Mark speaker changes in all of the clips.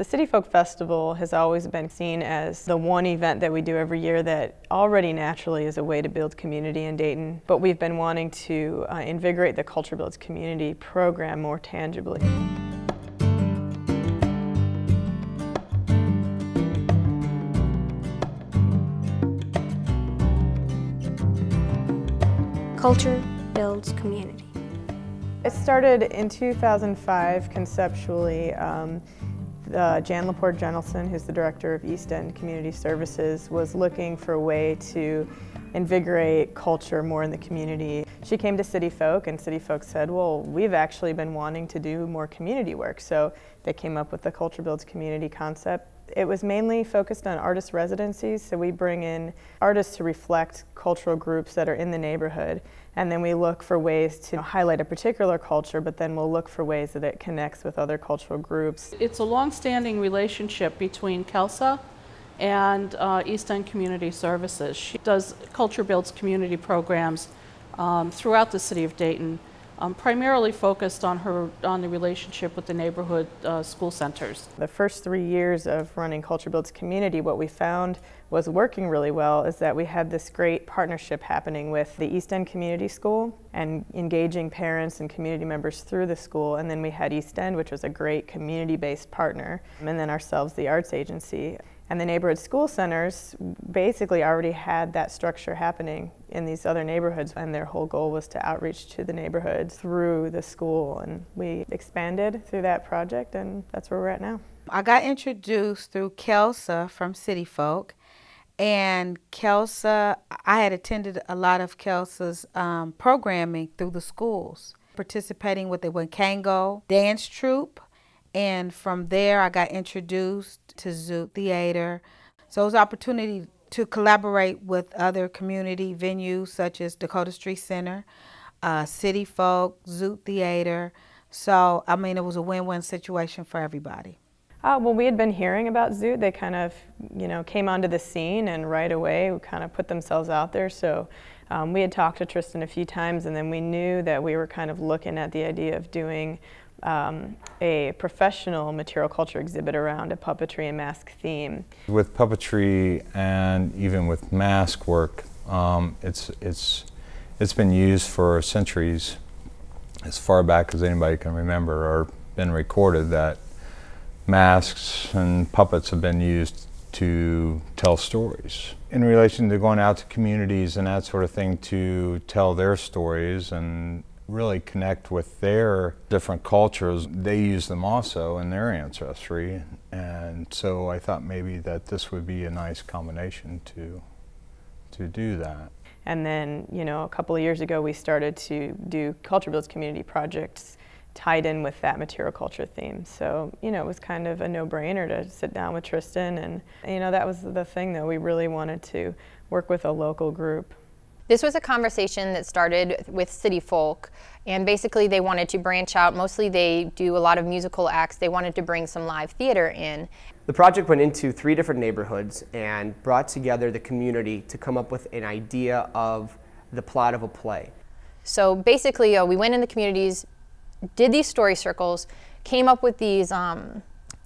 Speaker 1: The Cityfolk Festival has always been seen as the one event that we do every year that already naturally is a way to build community in Dayton, but we've been wanting to invigorate the Culture Builds Community program more tangibly.
Speaker 2: Culture builds community.
Speaker 1: It started in 2005 conceptually. Jan Laporte-Jenelson, who's the director of East End Community Services, was looking for a way to invigorate culture more in the community. She came to Cityfolk, and Cityfolk said, well, we've actually been wanting to do more community work. So they came up with the Culture Builds Community concept. It was mainly focused on artist residencies, so we bring in artists to reflect cultural groups that are in the neighborhood, and then we look for ways to highlight a particular culture, but then we'll look for ways that it connects with other cultural groups.
Speaker 3: It's a long-standing relationship between Kelsa and East End Community Services. She does Culture Builds community programs throughout the city of Dayton, primarily focused on the relationship with the neighborhood school centers.
Speaker 1: The first 3 years of running Culture Builds Community, what we found was working really well is that we had this great partnership happening with the East End Community School and engaging parents and community members through the school, and then we had East End, which was a great community-based partner, and then ourselves, the arts agency. And the neighborhood school centers basically already had that structure happening in these other neighborhoods, and their whole goal was to outreach to the neighborhoods through the school. And we expanded through that project, and that's where we're at now.
Speaker 4: I got introduced through Kelsa from Cityfolk, and Kelsa, I had attended a lot of Kelsa's programming through the schools, participating with the Wakango dance troupe. And from there, I got introduced to Zoot Theatre. So it was an opportunity to collaborate with other community venues such as Dakota Street Center, Cityfolk, Zoot Theatre. So, I mean, it was a win-win situation for everybody.
Speaker 1: Well, we had been hearing about Zoot. They kind of, came onto the scene, and right away kind of put themselves out there. So we had talked to Tristan a few times, and then we knew that we were kind of looking at the idea of doing a professional material culture exhibit around a puppetry and mask theme.
Speaker 5: With puppetry and even with mask work, it's been used for centuries, as far back as anybody can remember, or been recorded that masks and puppets have been used to tell stories. In relation to going out to communities and that sort of thing to tell their stories and really connect with their different cultures, they use them also in their ancestry, and so I thought maybe that this would be a nice combination to do that.
Speaker 1: And then, a couple of years ago we started to do Culture Builds community projects tied in with that material culture theme. So, it was kind of a no-brainer to sit down with Tristan, and that was the thing that we really wanted to work with a local group.
Speaker 6: This was a conversation that started with Cityfolk, and basically they wanted to branch out. Mostly they do a lot of musical acts. They wanted to bring some live theater in.
Speaker 7: The project went into 3 different neighborhoods and brought together the community to come up with an idea of the plot of a play.
Speaker 6: So basically we went in the communities, did these story circles, came up with these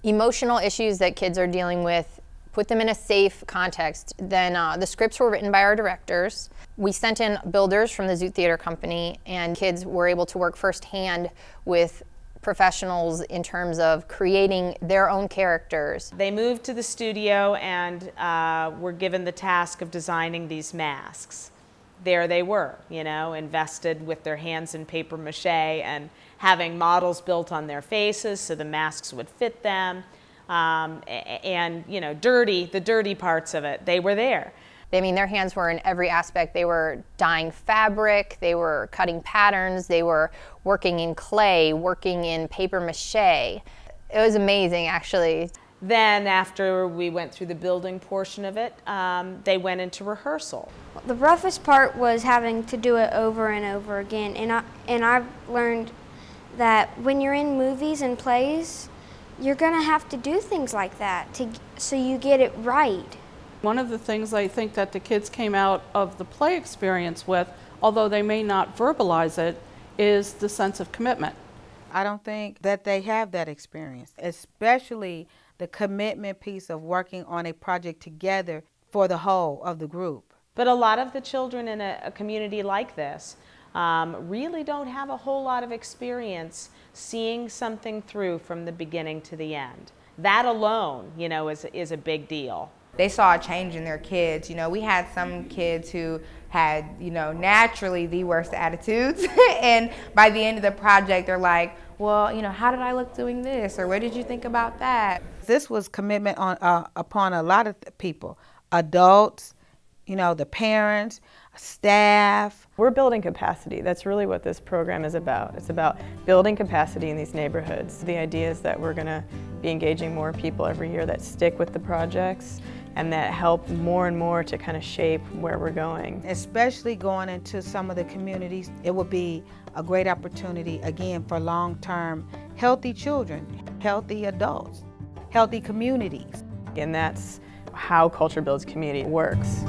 Speaker 6: emotional issues that kids are dealing with, put them in a safe context. Then the scripts were written by our directors. We sent in builders from the Zoot Theatre Company, and kids were able to work firsthand with professionals in terms of creating their own characters.
Speaker 8: They moved to the studio and were given the task of designing these masks. There they were, invested with their hands in paper mache and having models built on their faces so the masks would fit them. And the dirty parts of it, they were there.
Speaker 6: I mean, their hands were in every aspect. They were dyeing fabric, they were cutting patterns, they were working in clay, working in paper mache. It was amazing, actually.
Speaker 8: Then after we went through the building portion of it, they went into rehearsal.
Speaker 2: The roughest part was having to do it over and over again, and I've learned that when you're in movies and plays, you're going to have to do things like that so you get it right.
Speaker 3: One of the things I think that the kids came out of the play experience with, although they may not verbalize it, is the sense of commitment.
Speaker 4: I don't think that they have that experience, especially the commitment piece of working on a project together for the whole of the group.
Speaker 8: But a lot of the children in a community like this really don't have a whole lot of experience seeing something through from the beginning to the end. That alone, you know, is a big deal.
Speaker 9: They saw a change in their kids. You know, we had some kids who had, you know, naturally the worst attitudes. And by the end of the project, they're like, well, you know, how did I look doing this? Or what did you think about that?
Speaker 4: This was commitment on, upon a lot of people, adults, you know, the parents, staff.
Speaker 1: We're building capacity. That's really what this program is about. It's about building capacity in these neighborhoods. The idea is that we're going to be engaging more people every year that stick with the projects and that help more and more to kind of shape where we're going.
Speaker 4: Especially going into some of the communities, it would be a great opportunity, again, for long-term healthy children, healthy adults, healthy communities.
Speaker 1: And that's how Culture Builds Community works.